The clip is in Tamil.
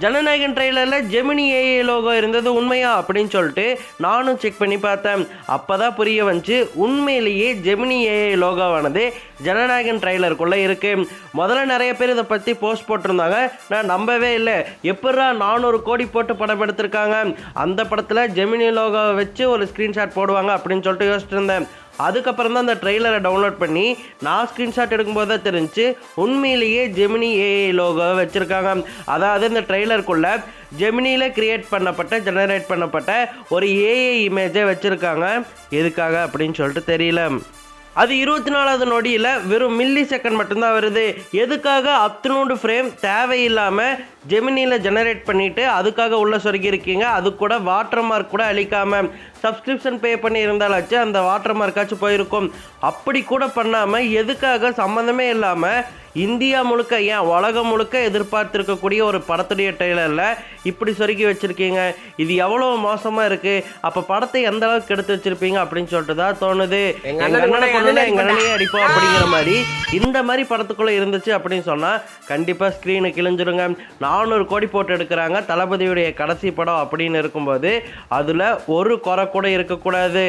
ஜனநாயகன் ட்ரெய்லரில் ஜெமினி ஏஐ லோகோ இருந்தது உண்மையா அப்படின்னு சொல்லிட்டு நானும் செக் பண்ணி பார்த்தேன். அப்போ தான் புரிய வந்துச்சு, உண்மையிலேயே ஜெமினி ஏஐ லோகோவானது ஜனநாயகன் ட்ரெய்லருக்குள்ளே இருக்குது. முதல்ல நிறைய பேர் இதை பற்றி போஸ்ட் போட்டிருந்தாங்க. நான் நம்பவே இல்லை. எப்படா 400 கோடி போட்டு படம் எடுத்திருக்காங்க, அந்த படத்தில் ஜெமினி லோகோவை வச்சு ஒரு ஸ்க்ரீன்ஷாட் போடுவாங்க அப்படின்னு சொல்லிட்டு யோசிச்சுட்டு இருந்தேன். அதுக்கப்புறம் தான் அந்த ட்ரெய்லரை டவுன்லோட் பண்ணி நான் ஸ்க்ரீன்ஷாட் எடுக்கும்போது தான் தெரிஞ்சு உண்மையிலேயே ஜெமினி ஏஐ லோகோ வச்சுருக்காங்க. அதாவது இந்த ட்ரெய்லருக்குள்ளே ஜெமினியில் ஜெனரேட் பண்ணப்பட்ட ஒரு ஏஐ இமேஜை வச்சுருக்காங்க. எதுக்காக அப்படின்னு சொல்லிட்டு தெரியல. அது 24வது நொடியில் வெறும் மில்லி செகண்ட் மட்டும்தான் வருது. எதுக்காக அத்தனோடு ஃப்ரேம் தேவையில்லாமல் ஜெமினியில் ஜெனரேட் பண்ணிவிட்டு அதுக்காக உள்ள சொருகியிருக்கீங்க? அது கூட வாட்டர் மார்க் கூட அழிக்காமல் சப்ஸ்கிரிப்ஷன் பே பண்ணி இருந்தாலாச்சு அந்த வாட்டர் மார்க்காச்சும் போயிருக்கும். அப்படி கூட பண்ணாமல் எதுக்காக சம்மந்தமே இல்லாமல் இந்தியா முழுக்க, ஏன் உலகம் முழுக்க எதிர்பார்த்துருக்கக்கூடிய ஒரு படத்துடைய ட்ரெய்லரில் இப்படி சொருக்கி வச்சுருக்கீங்க? இது எவ்வளோ மோசமாக இருக்குது. அப்போ படத்தை எந்த அளவுக்கு எடுத்து வச்சுருப்பீங்க அப்படின்னு சொல்லிட்டு தான் தோணுது. எங்கள் அண்ணனையே அடிப்போம் அப்படிங்கிற மாதிரி இந்த மாதிரி படத்துக்குள்ளே இருந்துச்சு அப்படின்னு சொன்னால் கண்டிப்பாக ஸ்க்ரீனு கிழிஞ்சிருங்க. 400 கோடி போட்டு எடுக்கிறாங்க. தளபதியுடைய கடைசி படம் அப்படின்னு இருக்கும்போது அதில் ஒரு குறை கூட இருக்கக்கூடாது.